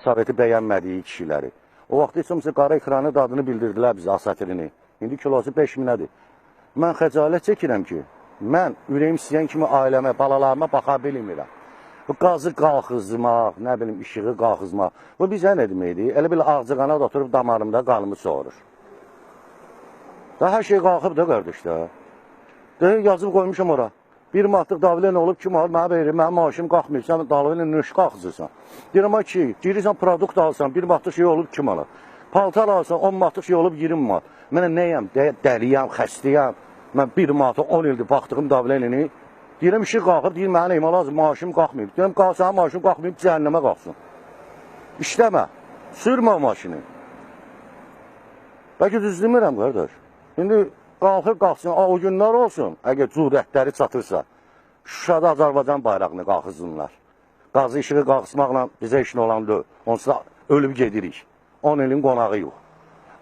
Soveti bəyənmədiyi kişiləri. O vaxt heç olmasa qara ekranı dadını bildirdilər bizə, asatirini. İndi kilosu 5000-nədir. Mən xəcalət çəkirəm ki, mən ürəyim istəyən kimi ailəmə, balalarıma baxa bilmirəm. Bu qazı qalxızmaq, nə bilim, işığı qalxızmaq. Bu bizə nə deməkdir? Elə bir ağcıqana da oturub damarımda qanımı soğurur. Da hər şey qalxıb da qardaşlar. Yazıb qoymuşam ora. Bir manatlıq davilə nə olub, kim alır, mənə verir, mənim maaşım qalxmır, sən davilə nöş qalxızırsan. Deyirəm ki, girirsən produkt alsan, bir manatlıq şey olub, kim alır? Paltar alsan, 10 manatlıq şey olub, 20 manat. Mənə nəyəm, dəliyəm, xəstəyəm. Mən bir manatlıq 10 ildir baxdığım daviləni. Deyirəm, işi qalxıb, deyir, mənə nəyəm lazım, maaşım qalxmayıb. Deyirəm, qalsan, maaşım qalxmayıb, cəhənnəmə qalxsın. İşləmə, sürmə o maşını. Bəlkə düz demirəm, qardaş. İndi qalxır, qalxsın, o günlər olsun, əgər cürətləri çatırsa, Şuşada Azərbaycan bayrağını qalxızsınlar. Qazı işığı qalxısmaqla bizə işin olan deyil. Onsuz da ölüb gedirik. 10 ilin qonağı yox.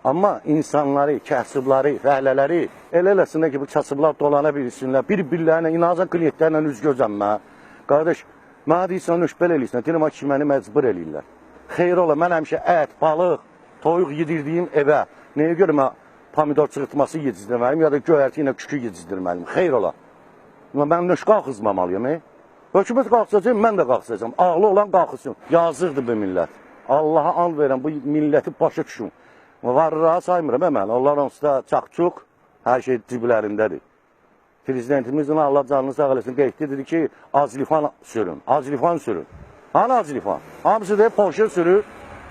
Amma insanları, kəsibləri, fəhlələri elə eləsinlər ki, bu kasıblar dolana bilsinlər. Bir-birlərinə, inanacaq klientlərlə üz gözənmə. Qardaş, mənə deyirsən, nöş belə eləyirsən, deyirəm ki, məni məcbur eləyirlər. Xeyr ola, mən həmişə ət, balıq, toyuq yedirdiyim evə, nəyə görə mən pomidor çırıtması yedizdirməliyim, ya da göyərti ilə kükü yedizdirməliyim. Xeyr ola. Mən nöş qalxızmamalıyım. Hökumət qalxısacaq, mən də qalxısacam. Ağlı olan qalxısın. Yazıqdır bu millət. Allaha and verəm, bu milləti başa düşün. Varlığa saymıram mən. Onlar onsuz da çaq-çuq, hər şey ciblərindədir. Prezidentimizin Allah canını sağ eləsin, qeyddə dedi ki, aclifan sürün, aclifan sürün. Hani aclifan? Hamısı deyib, Porsche sürür,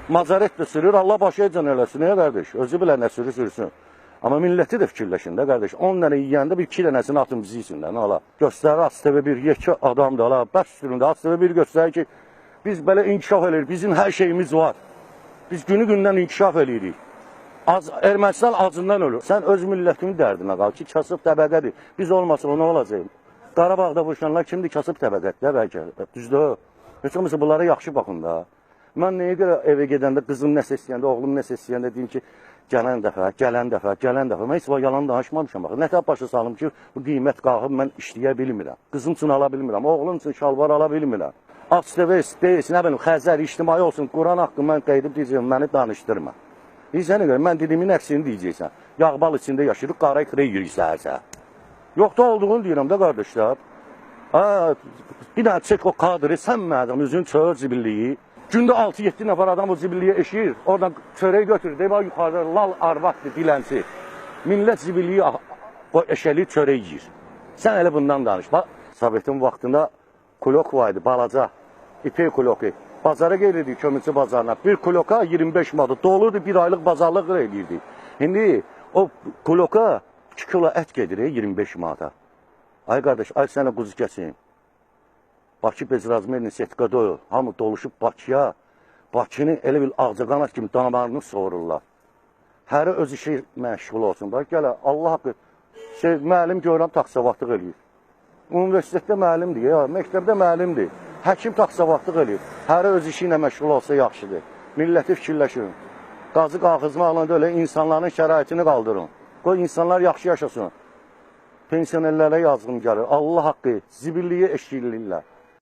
Mazaret də sürür, Allah başa can eləsin, nə qardaş? Özü bilən nə sürü sürsün. Amma milləti də fikirləşin də, qardaş. 10 dənə yiyəndə bir 2 dənəsini atın bizi yesin də, nə ola? Göstərir, ASTV 1, yekə adamdır, ala, bəs süründə ASTV 1 göstərir ki, biz belə inkişaf edirik, bizim hər şeyimiz var. Biz günü-gündən inkişaf edirik. Ermənistan acından ölür. Sən öz millətinin dərdinə qal ki, kasıb təbəqədir. Biz olmasa o nə olacaq? Qarabağda vuruşanlar kimdir? Kasıb təbəqədir, bəlkə. Düzdür. Heç olmasa bunlara yaxşı baxın da. Mən nəyə görə evə gedəndə, qızım nəsə istəyəndə, oğlum nəsə istəyəndə deyim ki, gələn dəfə. Mən heç var yalan danışmamışam. Nətə başa salım ki, bu qiymət qalxıb mən işləyə bilmirəm. Qızım üçün ala bilmirəm, oğlum üçün şalvar ala bilmirəm. ASTV, nə bilim, Xəzər, ictimai olsun, Quran haqqı mən qeydib deyəcəm, məni danışdırma. Sənə görə, mən dediyimin əksini deyəcəksən. Yağbal içində yaşayırıq, qara ikrə yiyirik səhər-səhər. Yoxda olduğunu deyirəm də, qardaşlar. Bir dənə çək o kadrı, sən mənim üzün çöl zibilliyi. Gündə 6-7 nəfər adam o zibilliyə eşiyir, oradan çörək götürür, deyib, yuxarıda lal arvatdır, dilənsi. Millət zibilliyi o eşəli çörək yiyir. Sən elə bundan danış. Sovetin vaxtında kulok var idi, balaca, ipək kuloku. Bazara gelirdik, kömürçü bazarına. Bir kuloka 25 manat dolurdu, bir aylıq bazarlıq eləyirdi. İndi o kuloka 2 kilo ət gedir 25 manata. Ay qardaş, ay sənə quzu kəsim. Bakı Bezrazmerinin Setka doyur. Hamı doluşub Bakıya. Bakını elə bil ağcaqanat kimi damarını soğururlar. Həri öz işi məşğul olsun. Bax, gələ, Allah haqqı, müəllim görürəm, taksavatlıq eləyir. Universitetdə müəllimdir, məktəbdə müəllimdir. Həkim taksavatlıq eləyir. Həri öz işi ilə məşğul olsa yaxşıdır. Milləti fikirləşin. Qazı qalxızmaqla da elə insanların şəraitini qaldırın. Qoy insanlar yaxşı yaşasın. Pensionerlərə yazğım gəlir. Allah haqqı zibilliyə eşkilirlər.